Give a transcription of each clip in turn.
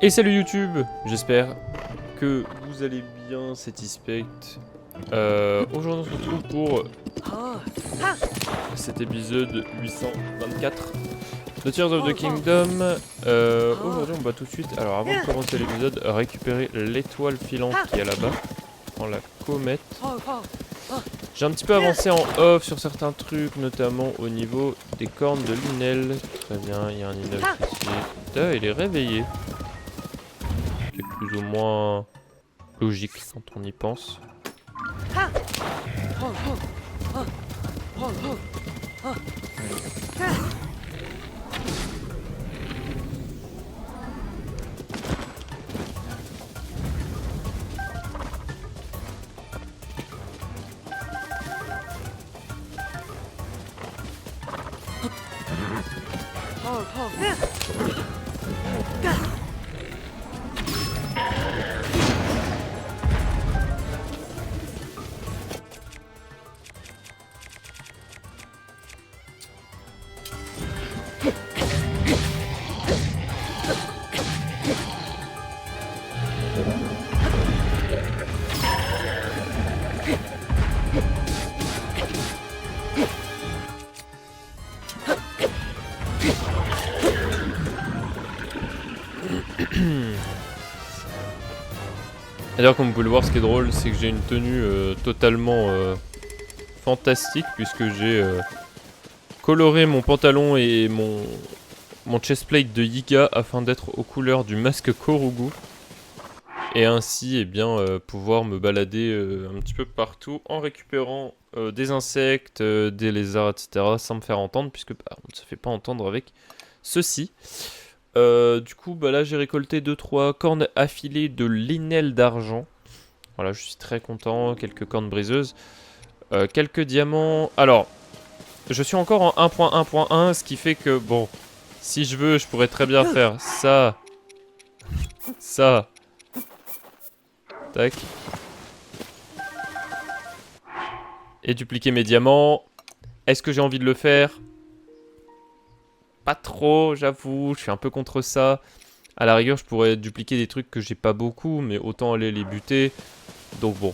Et salut YouTube, j'espère que vous allez bien, c'est Ispect. Aujourd'hui on se retrouve pour cet épisode 824 de Tears of the Kingdom. Aujourd'hui on va tout de suite, alors avant de commencer l'épisode, récupérer l'étoile filante qui est là-bas, en la comète. J'ai un petit peu avancé en off sur certains trucs, notamment au niveau des cornes de Lynel. Très bien, il y a un inox ici. Putain, il est réveillé. Qui est plus ou moins logique quand on y pense. D'ailleurs, comme vous pouvez le voir, ce qui est drôle, c'est que j'ai une tenue totalement fantastique, puisque j'ai coloré mon pantalon et mon chestplate de Yiga afin d'être aux couleurs du masque Korugu. Et ainsi, eh bien, pouvoir me balader un petit peu partout en récupérant des insectes, des lézards, etc. sans me faire entendre, puisque bah, on ne se fait pas entendre avec ceci. Du coup, bah là j'ai récolté 2-3 cornes affilées de Lynel d'argent. Voilà, je suis très content. Quelques cornes briseuses. Quelques diamants. Alors, je suis encore en 1.1.1, ce qui fait que, bon, si je veux, je pourrais très bien faire ça. Ça. Tac. Et dupliquer mes diamants. Est-ce que j'ai envie de le faire ? Pas trop, j'avoue, je suis un peu contre ça. À la rigueur, je pourrais dupliquer des trucs que j'ai pas beaucoup, mais autant aller les buter. Donc bon,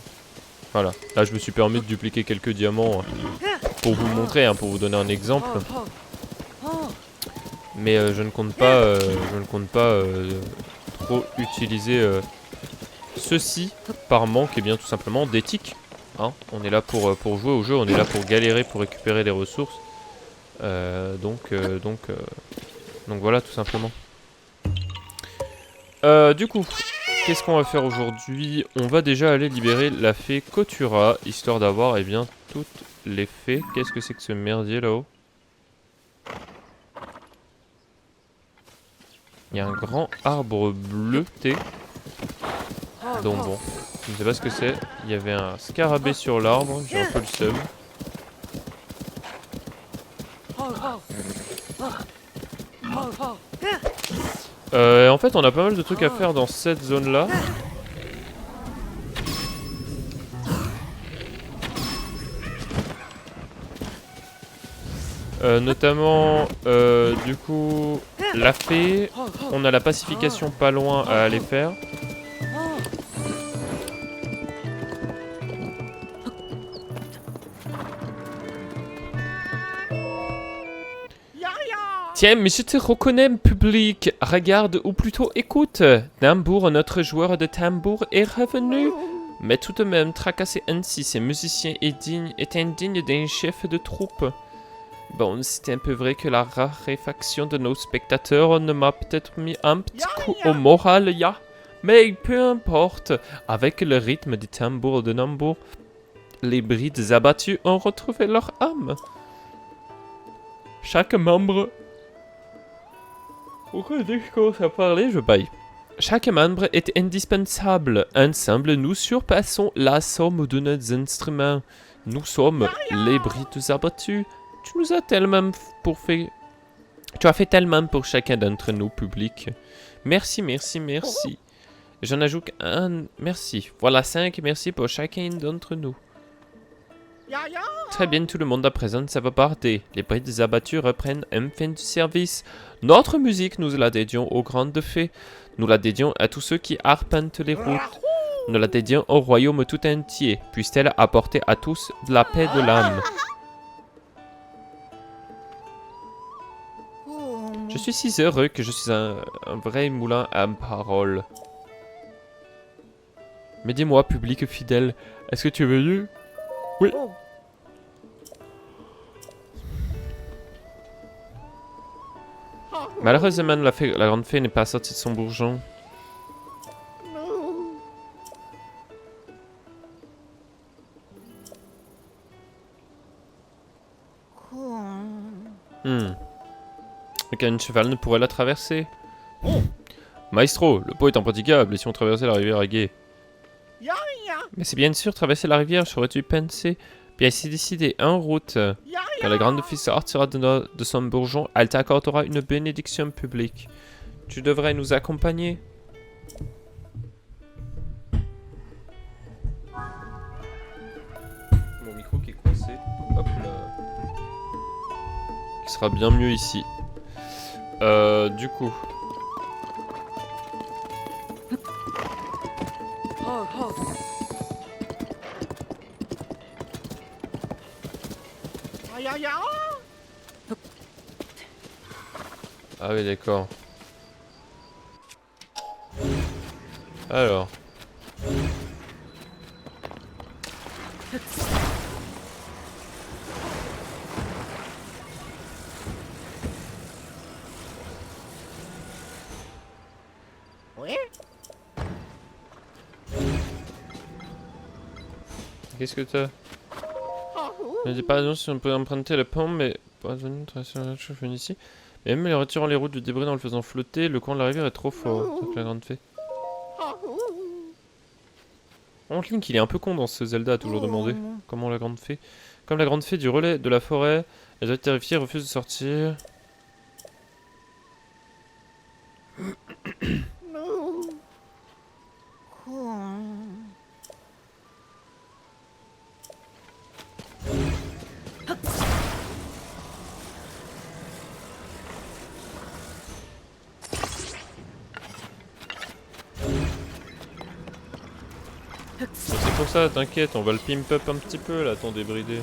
voilà. Là, je me suis permis de dupliquer quelques diamants pour vous montrer, pour vous donner un exemple. Mais je ne compte pas, trop utiliser ceci par manque, et bien tout simplement d'éthique. On est là pour jouer au jeu, on est là pour galérer, pour récupérer les ressources. Donc voilà, tout simplement. Du coup, qu'est-ce qu'on va faire aujourd'hui? On va déjà aller libérer la fée Kotura, histoire d'avoir, eh bien, toutes les fées. Qu'est-ce que c'est que ce merdier là-haut? Il y a un grand arbre bleuté. Donc bon, je ne sais pas ce que c'est. Il y avait un scarabée sur l'arbre, j'ai un peu le seum. En fait, on a pas mal de trucs à faire dans cette zone-là. Notamment, du coup, la fée. On a la pacification pas loin à aller faire. Tiens, mais je te reconnais, public. Regarde, ou plutôt écoute. Nambour, notre joueur de tambour, est revenu. Mais tout de même, tracasser ainsi ces musiciens est indigne d'un chef de troupe. Bon, c'est un peu vrai que la raréfaction de nos spectateurs ne m'a peut-être mis un petit coup au moral, mais peu importe. Avec le rythme du tambour de Nambour, les brides abattues ont retrouvé leur âme. Chaque membre... Pourquoi dès que je commence à parler, je baille? Chaque membre est indispensable. Ensemble, nous surpassons la somme de nos instruments. Nous sommes les brides abattues. Tu nous as tellement Tu as fait tellement pour chacun d'entre nous, public. Merci, merci, merci. J'en ajoute un... Merci. Voilà 5 merci pour chacun d'entre nous. Très bien, tout le monde à présent s'aborder. Les brides abattues reprennent enfin du service. Notre musique, nous la dédions aux grandes fées. Nous la dédions à tous ceux qui arpentent les routes. Nous la dédions au royaume tout entier. Puisse-t-elle apporter à tous de la paix de l'âme. Je suis si heureux que je suis un vrai moulin à paroles. Mais dis-moi, public fidèle, est-ce que tu es venu? Oui. Malheureusement, la grande fée n'est pas sortie de son bourgeon. Aucun cheval ne pourrait la traverser. Maestro, le pont est impraticable, et si on traversait la rivière à gué? Mais c'est bien sûr, traverser la rivière, j'aurais dû penser. Bien, c'est décidé, en route. Quand la grande fille sortira de son bourgeon, elle t'accordera une bénédiction publique. Tu devrais nous accompagner. Mon micro qui est coincé. Hop là. Qui sera bien mieux ici. Du coup. Ah oui, d'accord. Alors. Qu'est-ce que t'as? Je ne dis pas non si on peut emprunter le pont, mais pas besoin de traverser la chauffe ici. Mais même en retirant les routes du débris en le faisant flotter, le coin de la rivière est trop fort. Donc la grande fée. Oh, Link, il est un peu con dans ce Zelda, a toujours demandé. Comment la grande fée? Comme la grande fée du relais de la forêt, elle doit être terrifiée et refuse de sortir. C'est pour ça, t'inquiète, on va le pimp up un petit peu là, ton débridé.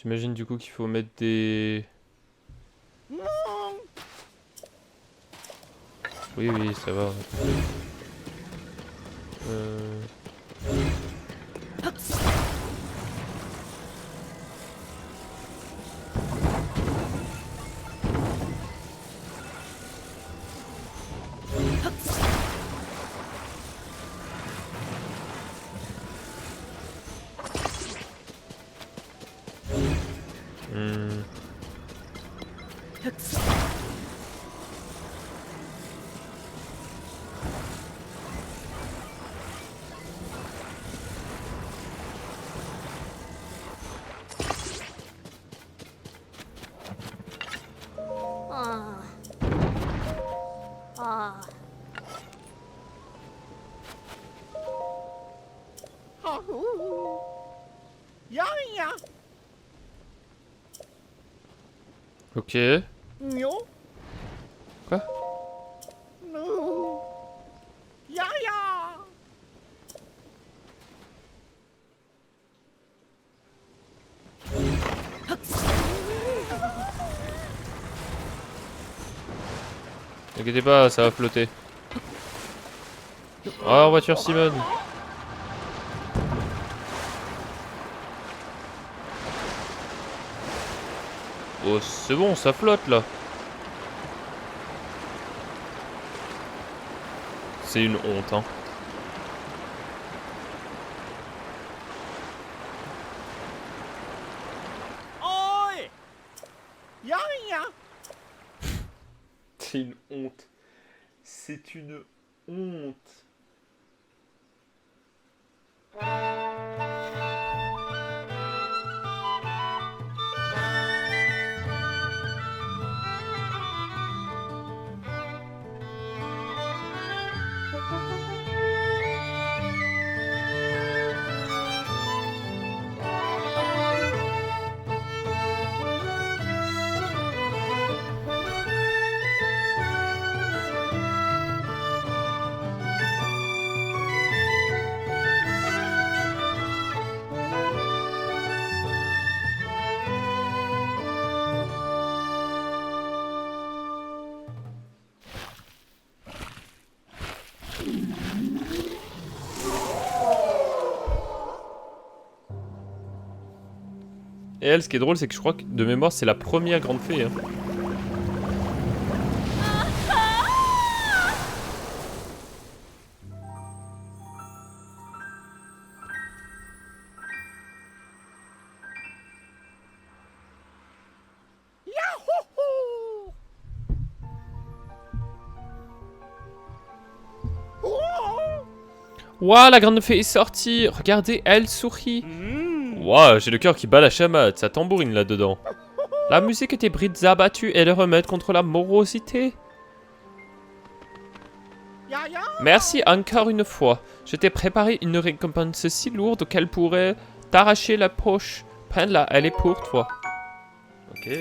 J'imagine du coup qu'il faut mettre des... Oui, oui, ça va. Ok. Quoi? N'inquiétez pas, ça va flotter. Oh, en voiture Simone. Oh, c'est bon, ça flotte là. C'est une honte, hein. C'est une honte. C'est une honte. Et elle, ce qui est drôle, c'est que je crois que de mémoire, c'est la première grande fée. Hein. Waouh, la grande fée est sortie. Regardez, elle sourit. Waouh, j'ai le cœur qui bat la chamade, ça tambourine là-dedans. La musique était brides abattues et le remède contre la morosité. Merci encore une fois. Je t'ai préparé une récompense si lourde qu'elle pourrait t'arracher la poche. Prends-la, elle est pour toi. Ok.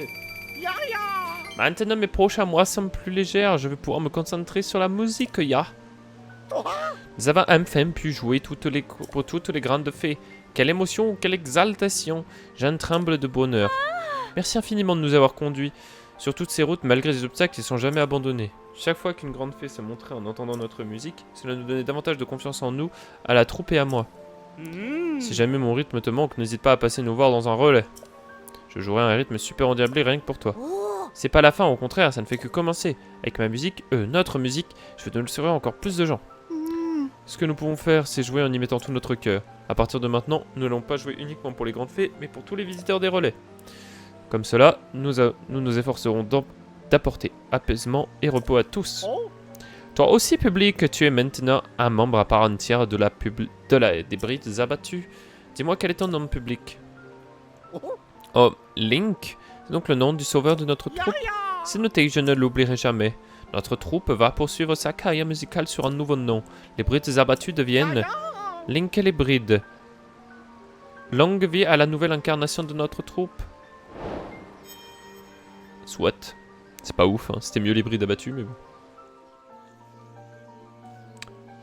Maintenant mes poches à moi sont plus légères, je vais pouvoir me concentrer sur la musique, ya. Nous avons enfin pu jouer pour toutes les grandes fées. Quelle émotion, quelle exaltation. J'en tremble de bonheur. Merci infiniment de nous avoir conduits sur toutes ces routes malgré les obstacles, ils ne sont jamais abandonnés. Chaque fois qu'une grande fée se montrait en entendant notre musique, cela nous donnait davantage de confiance en nous, à la troupe et à moi. Si jamais mon rythme te manque, n'hésite pas à passer nous voir dans un relais. Je jouerai un rythme super endiablé rien que pour toi. C'est pas la fin, au contraire, ça ne fait que commencer. Avec ma musique, notre musique, je vais donner le sourire à encore plus de gens. Ce que nous pouvons faire, c'est jouer en y mettant tout notre cœur. À partir de maintenant, nous n'allons pas jouer uniquement pour les grandes fées, mais pour tous les visiteurs des relais. Comme cela, nous nous efforcerons d'apporter apaisement et repos à tous. Toi aussi, public, tu es maintenant un membre à part entière de des brides abattues. Dis-moi quel est ton nom public. Oh, Link, c'est donc le nom du sauveur de notre troupe. C'est noté, je ne l'oublierai jamais. Notre troupe va poursuivre sa carrière musicale sur un nouveau nom. Les brides abattues deviennent Link et les brides. Longue vie à la nouvelle incarnation de notre troupe. Soit. C'est pas ouf, hein. C'était mieux les brides abattues, mais bon.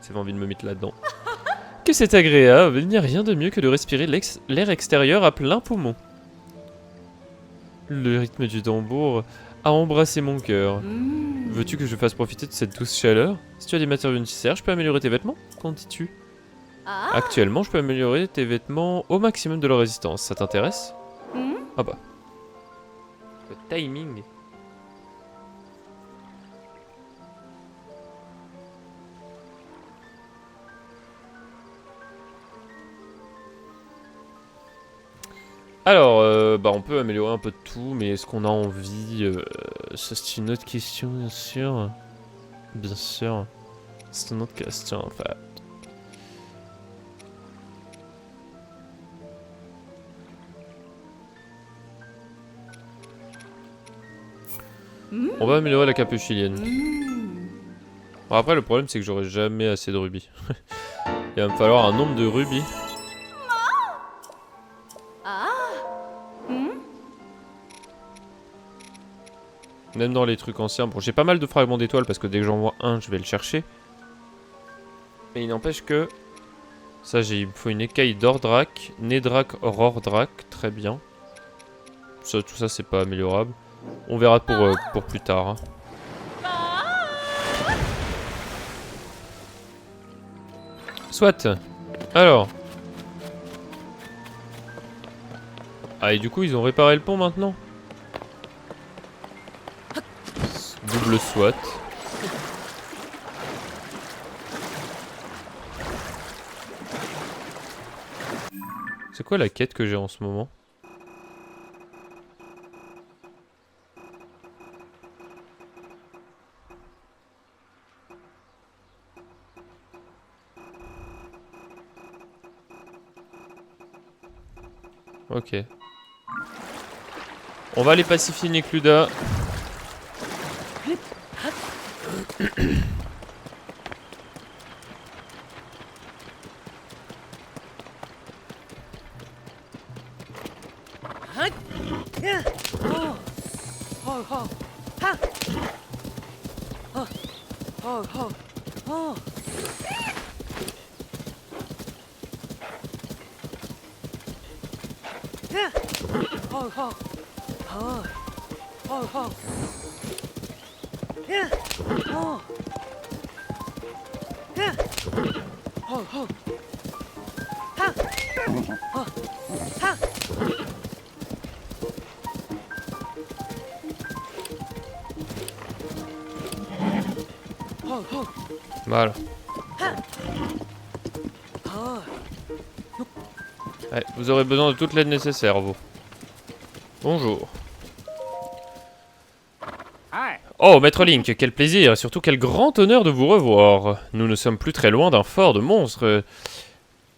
J'avais envie de me mettre là-dedans. Que c'est agréable, il n'y a rien de mieux que de respirer l'air extérieur à plein poumon. Le rythme du tambour a embrassé mon cœur. Veux-tu que je fasse profiter de cette douce chaleur? Si tu as des matériaux nécessaires, je peux améliorer tes vêtements? Qu'en dis-tu? Actuellement, je peux améliorer tes vêtements au maximum de leur résistance. Ça t'intéresse? Ah bah. Le timing. Alors, bah on peut améliorer un peu de tout, mais est-ce qu'on a envie ça c'est une autre question, bien sûr. Bien sûr. C'est une autre question, en fait. On va améliorer la capuchilienne. Bon, après, le problème, c'est que j'aurai jamais assez de rubis. Il va me falloir un nombre de rubis. Même dans les trucs anciens. Bon, j'ai pas mal de fragments d'étoiles parce que dès que j'en vois un, je vais le chercher. Mais il n'empêche que... Ça, il me faut une écaille d'Ordrak. Nedrak, Rordrak. Très bien. Ça, tout ça, c'est pas améliorable. On verra pour plus tard. Hein. Soit. Alors. Ah, et du coup, ils ont réparé le pont maintenant. Double SWAT. quoi la quête que j'ai en ce moment? Ok. On va aller pacifier Nekluda. Voilà. Ouais, vous aurez besoin de toute l'aide nécessaire, vous. Bonjour. Oh, Maître Link, quel plaisir et surtout quel grand honneur de vous revoir. Nous ne sommes plus très loin d'un fort de monstres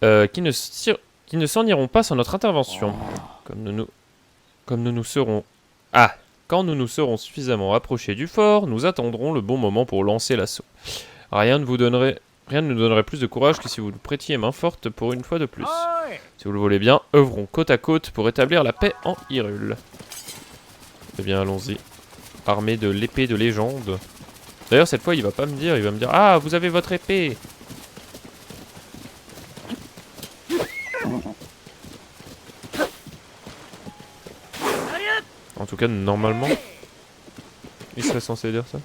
qui ne s'en iront pas sans notre intervention. Comme nous nous serons... Ah, quand nous nous serons suffisamment approchés du fort, nous attendrons le bon moment pour lancer l'assaut. Rien ne nous donnerait plus de courage que si vous nous prêtiez main forte pour une fois de plus. Si vous le voulez bien, œuvrons côte à côte pour établir la paix en Hyrule. Eh bien, allons-y. Armé de l'épée de légende. D'ailleurs, cette fois, il va pas me dire, il va me dire « Ah, vous avez votre épée !» En tout cas, normalement, il serait censé dire ça.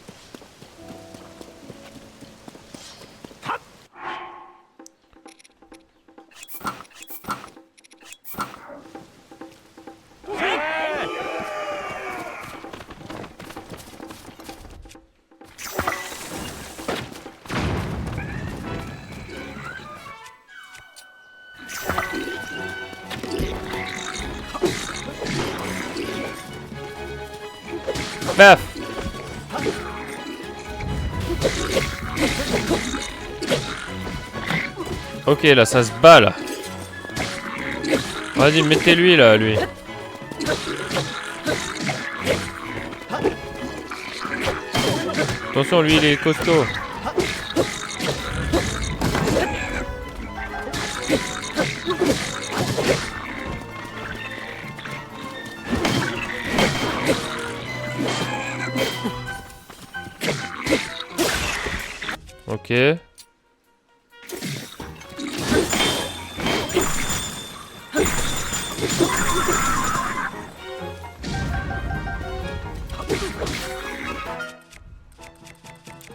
Baf! Ok, là, ça se bat, là. Vas-y, mettez-lui, là, lui. Attention, lui, il est costaud. Ok.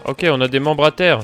Ok, on a des membres à terre.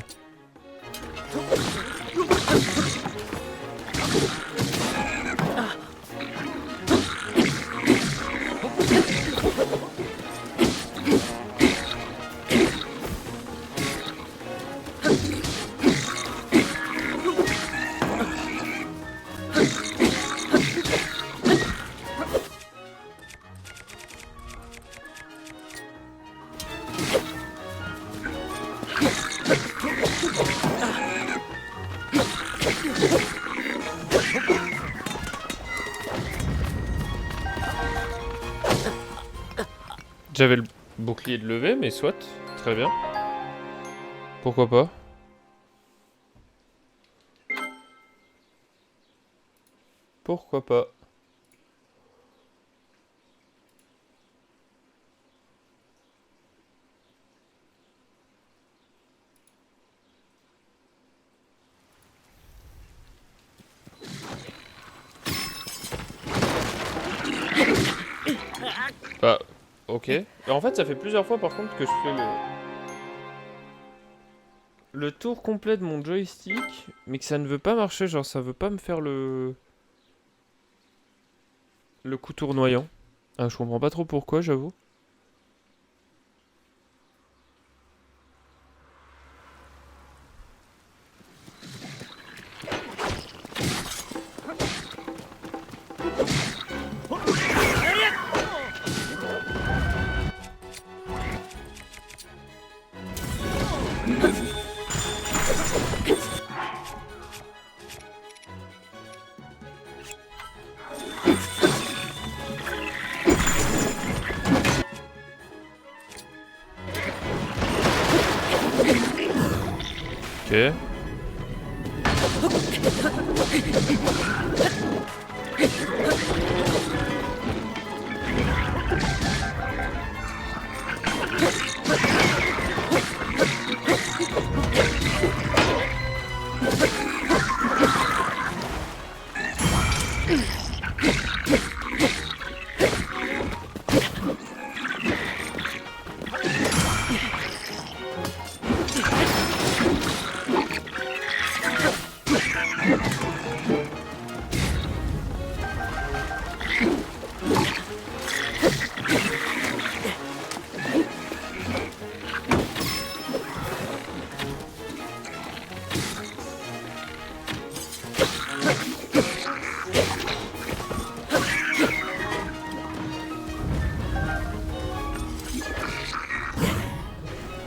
J'avais le bouclier de levé, mais soit. Très bien. Pourquoi pas? Pourquoi pas? Bah, ok. En fait, ça fait plusieurs fois par contre que je fais le tour complet de mon joystick, mais que ça ne veut pas marcher, genre ça veut pas me faire le coup tournoyant. Ah, je comprends pas trop pourquoi, j'avoue. Ok.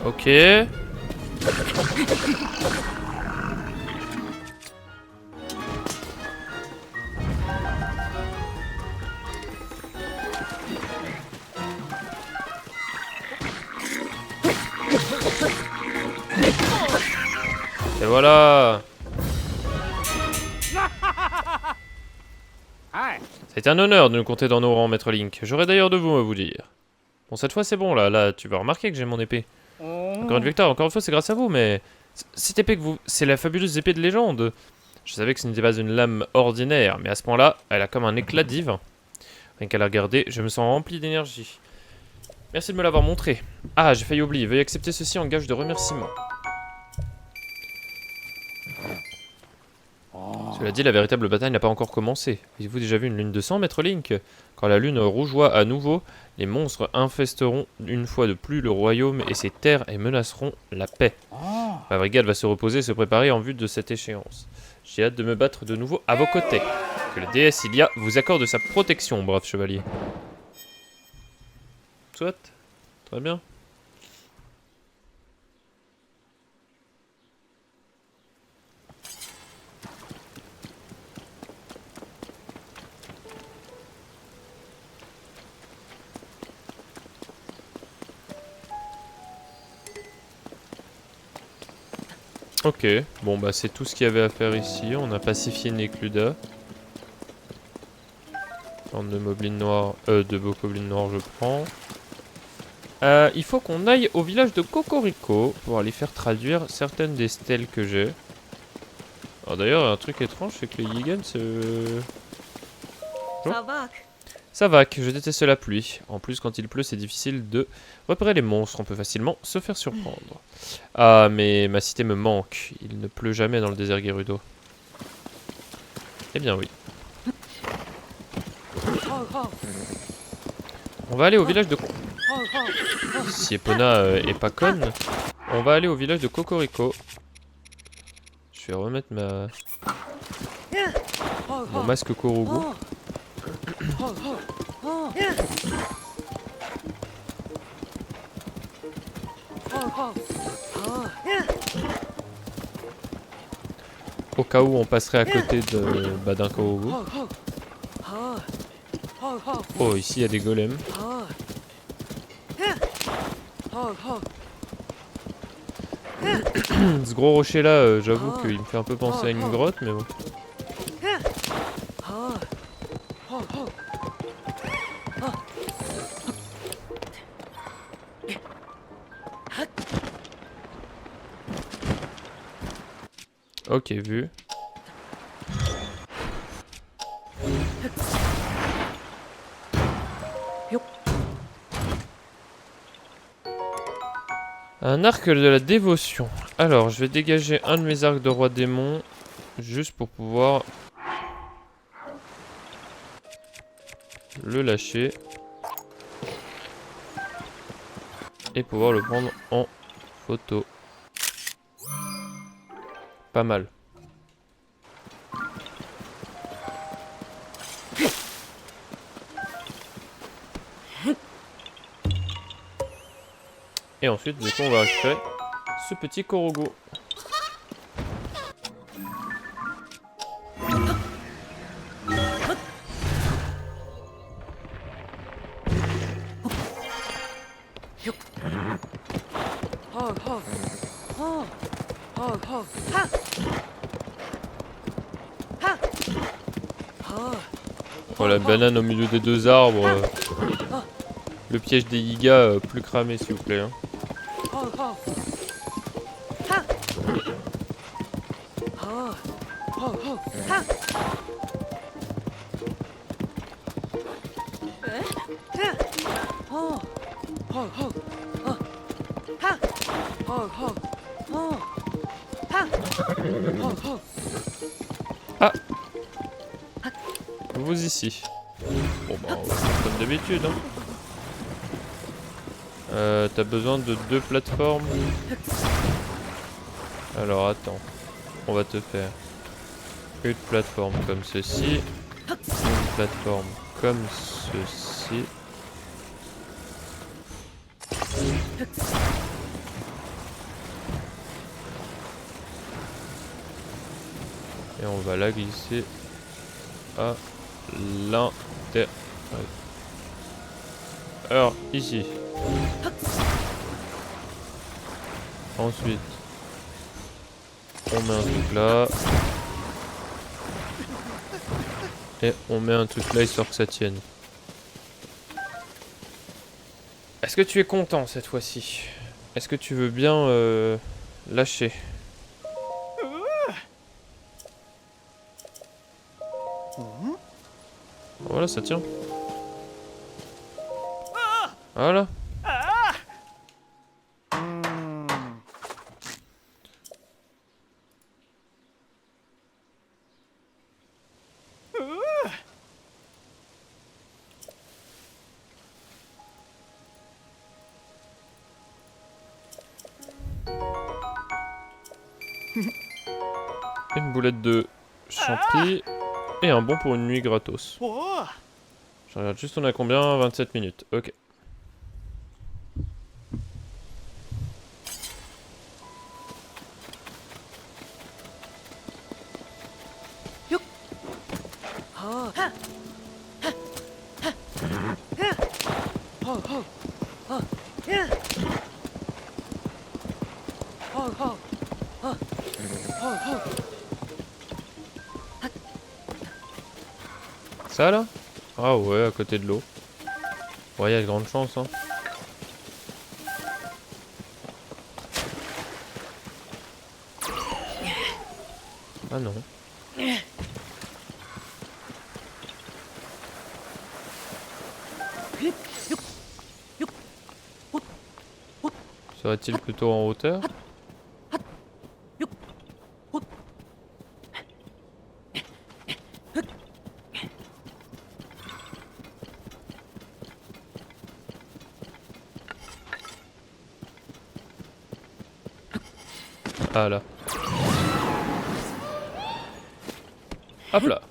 Ok. Et voilà. C'est un honneur de nous compter dans nos rangs, Maître Link. J'aurais d'ailleurs de vous à vous dire. Bon, cette fois c'est bon, là, tu vas remarquer que j'ai mon épée. Encore une victoire, encore une fois, c'est grâce à vous, mais... Cette épée que vous... C'est la fabuleuse épée de légende. Je savais que ce n'était pas une lame ordinaire, mais à ce point-là, elle a comme un éclat divin. Rien qu'à la regarder, je me sens rempli d'énergie. Merci de me l'avoir montré. Ah, j'ai failli oublier. Veuillez accepter ceci en gage de remerciement. Cela dit, la véritable bataille n'a pas encore commencé. Avez-vous déjà vu une lune de sang, Maître Link? Quand la lune rougeoie à nouveau, les monstres infesteront une fois de plus le royaume et ses terres et menaceront la paix. Ma brigade va se reposer et se préparer en vue de cette échéance. J'ai hâte de me battre de nouveau à vos côtés. Que la déesse Ilia vous accorde sa protection, brave chevalier. Soit. Très bien. Ok, bon bah c'est tout ce qu'il y avait à faire ici. On a pacifié Necluda. Bande de moblines noirs, de bokoblins noirs je prends. Il faut qu'on aille au village de Cocorico pour aller faire traduire certaines des stèles que j'ai. Alors d'ailleurs un truc étrange c'est que les Yigans Ça va, que je déteste la pluie. En plus, quand il pleut, c'est difficile de repérer les monstres. On peut facilement se faire surprendre. Ah, mais ma cité me manque. Il ne pleut jamais dans le désert Gerudo. Eh bien oui. On va aller au village de... Si Epona est pas conne, on va aller au village de Cocorico. Je vais remettre mon masque Korugu. Au cas où on passerait à côté d'un Korugu. Oh, ici il y a des golems. Ce gros rocher là, j'avoue qu'il me fait un peu penser à une grotte, mais bon. Ok, vu. Un arc de la dévotion. Alors, je vais dégager un de mes arcs de roi démon. Juste pour pouvoir le lâcher. Et pouvoir le prendre en photo. Pas mal. Et ensuite, du coup, on va récupérer ce petit Korugu. Oh, la banane au milieu des deux arbres. Le piège des Yiga, plus cramé s'il vous plaît. Hein. Ah, vous ici. Bon bah, comme d'habitude. Hein. T'as besoin de 2 plateformes. Alors attends, on va te faire une plateforme comme ceci, une plateforme comme ceci. Et on va la glisser à l'intérieur. Alors, ici. Ensuite, on met un truc là. Et on met un truc là, histoire que ça tienne. Est-ce que tu es content cette fois-ci? Est-ce que tu veux bien lâcher? Voilà, ça tient. Voilà. Une boulette de champi et un bon pour une nuit gratos. Je regarde juste on a combien? 27 minutes, ok. Ça là? Ah ouais, à côté de l'eau. Ouais, y a de grandes chances hein. Ah non. Serait-il plutôt en hauteur? Ah là. Hop là.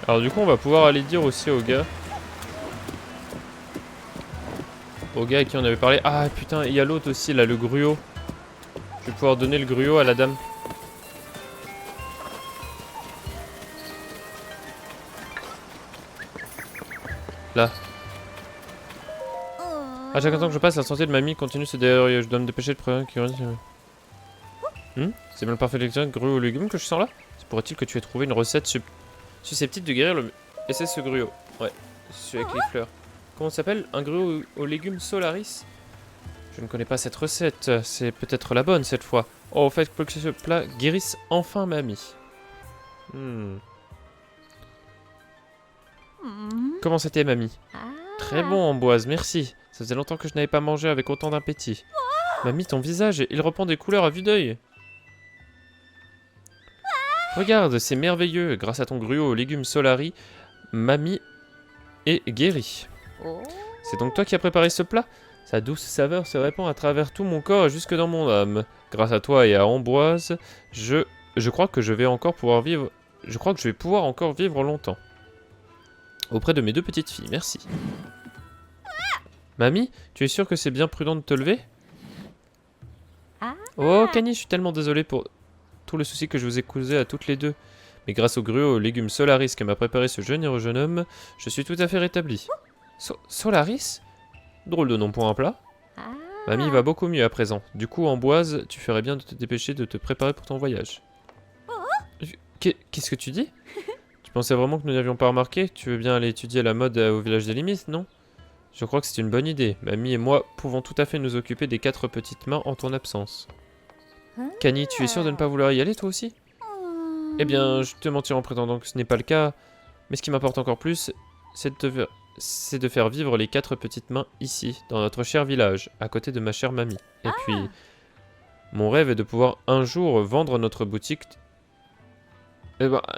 Alors du coup on va pouvoir aller dire aussi au gars. Au gars à qui on avait parlé. Ah putain, il y a l'autre aussi là, le gruau. Je vais pouvoir donner le gruau à la dame. Là. À chaque instant que je passe, la santé de mamie continue se détériorer. Je dois me dépêcher de prévenir qui c'est bien le parfait lecteur de gruau aux légumes que je sens là? C'est pourrait-il que tu aies trouvé une recette susceptible de guérir le... Et c'est ce gruau. Ouais, celui avec les fleurs. Comment ça s'appelle? Un gruau aux légumes Solaris? Je ne connais pas cette recette. C'est peut-être la bonne cette fois. Oh, au fait que ce plat guérisse enfin mamie. Comment c'était mamie? Très bon Amboise, merci. Ça faisait longtemps que je n'avais pas mangé avec autant d'appétit. Mamie, ton visage, il reprend des couleurs à vue d'œil. Regarde, c'est merveilleux. Grâce à ton gruau aux légumes Solari, mamie est guéri. C'est donc toi qui as préparé ce plat? Sa douce saveur se répand à travers tout mon corps et jusque dans mon âme. Grâce à toi et à Ambroise, je crois que je vais encore pouvoir vivre... Je crois que je vais pouvoir encore vivre longtemps. Auprès de mes 2 petites filles, merci. Mamie, tu es sûre que c'est bien prudent de te lever? Oh, Kenny, je suis tellement désolé pour tout le souci que je vous ai causé à toutes les deux. Mais grâce au gruau aux légumes Solaris que m'a préparé ce généreux jeune homme, je suis tout à fait rétabli. Solaris? Drôle de nom pour un plat. Mamie va beaucoup mieux à présent. Du coup, Ambroise, tu ferais bien de te dépêcher de te préparer pour ton voyage. Qu'est-ce que tu dis? Tu pensais vraiment que nous n'avions pas remarqué? Tu veux bien aller étudier la mode au village des limites, non? Je crois que c'est une bonne idée. Mamie et moi pouvons tout à fait nous occuper des 4 petites mains en ton absence. Kenny, tu es sûr de ne pas vouloir y aller toi aussi? Eh bien, je te mentirai en prétendant que ce n'est pas le cas. Mais ce qui m'importe encore plus, c'est de faire vivre les 4 petites mains ici, dans notre cher village, à côté de ma chère mamie. Et puis, mon rêve est de pouvoir un jour vendre notre boutique...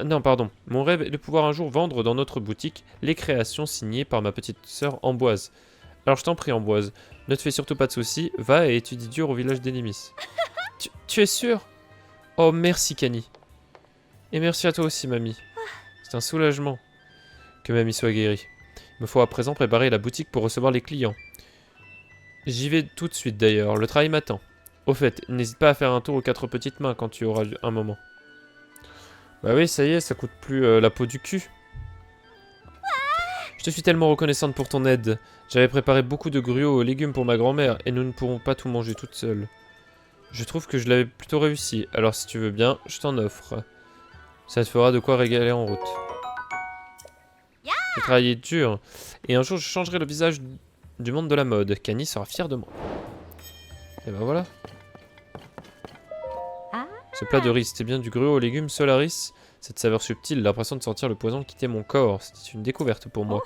non, pardon. Mon rêve est de pouvoir un jour vendre dans notre boutique les créations signées par ma petite sœur Ambroise. Alors je t'en prie, Ambroise, ne te fais surtout pas de soucis, va et étudie dur au village d'Enimis. Tu es sûr? Oh, merci, Kenny. Et merci à toi aussi, mamie. C'est un soulagement que mamie soit guérie. Il me faut à présent préparer la boutique pour recevoir les clients. J'y vais tout de suite d'ailleurs, le travail m'attend. Au fait, n'hésite pas à faire un tour aux 4 petites mains quand tu auras un moment. Bah oui, ça y est, ça coûte plus la peau du cul. Je te suis tellement reconnaissante pour ton aide. J'avais préparé beaucoup de gruau aux légumes pour ma grand-mère et nous ne pourrons pas tout manger toute seule. Je trouve que je l'avais plutôt réussi, alors si tu veux bien, je t'en offre. Ça te fera de quoi régaler en route. J'ai travaillé dur, et un jour je changerai le visage du monde de la mode. Kenny sera fier de moi. Et ben voilà. Ce plat de riz, c'était bien du gruau aux légumes Solaris. Cette saveur subtile, l'impression de sentir le poison quitter mon corps. C'était une découverte pour moi.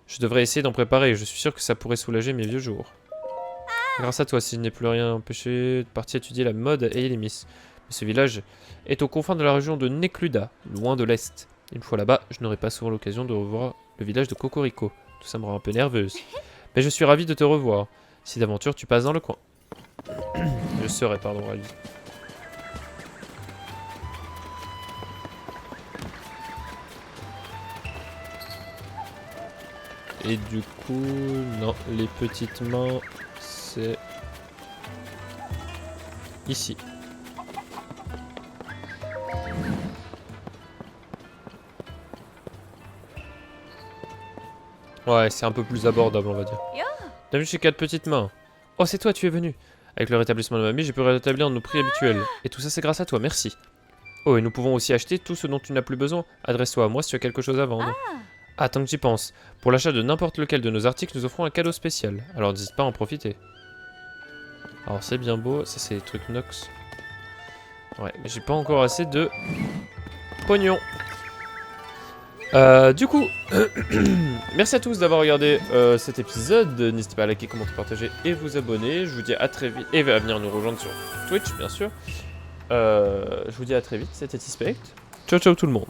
Je devrais essayer d'en préparer, je suis sûr que ça pourrait soulager mes vieux jours. Grâce à toi, si je n'ai plus rien empêché de partir étudier la mode à Elimis. Mais ce village est aux confins de la région de Nekluda, loin de l'est. Une fois là-bas, je n'aurai pas souvent l'occasion de revoir le village de Cocorico. Tout ça me rend un peu nerveuse. Mais je suis ravi de te revoir. Si d'aventure tu passes dans le coin. Je serai, pardon, ravi. Et du coup, non, les petites mains, c'est ici. Ouais, c'est un peu plus abordable, on va dire. Bienvenue chez 4 petites mains. Oh, c'est toi, tu es venu. Avec le rétablissement de mamie, j'ai pu rétablir nos prix habituels. Et tout ça, c'est grâce à toi, merci. Oh, et nous pouvons aussi acheter tout ce dont tu n'as plus besoin. Adresse-toi à moi si tu as quelque chose à vendre. Ah, tant que j'y pense. Pour l'achat de n'importe lequel de nos articles, nous offrons un cadeau spécial. Alors n'hésite pas à en profiter. Alors c'est bien beau, ça c'est des trucs Nox. Ouais, mais j'ai pas encore assez de pognon. Du coup, merci à tous d'avoir regardé cet épisode. N'hésitez pas à liker, commenter, partager et vous abonner. Je vous dis à très vite. Et à venir nous rejoindre sur Twitch, bien sûr. Je vous dis à très vite, c'était Tispect. Ciao, ciao tout le monde.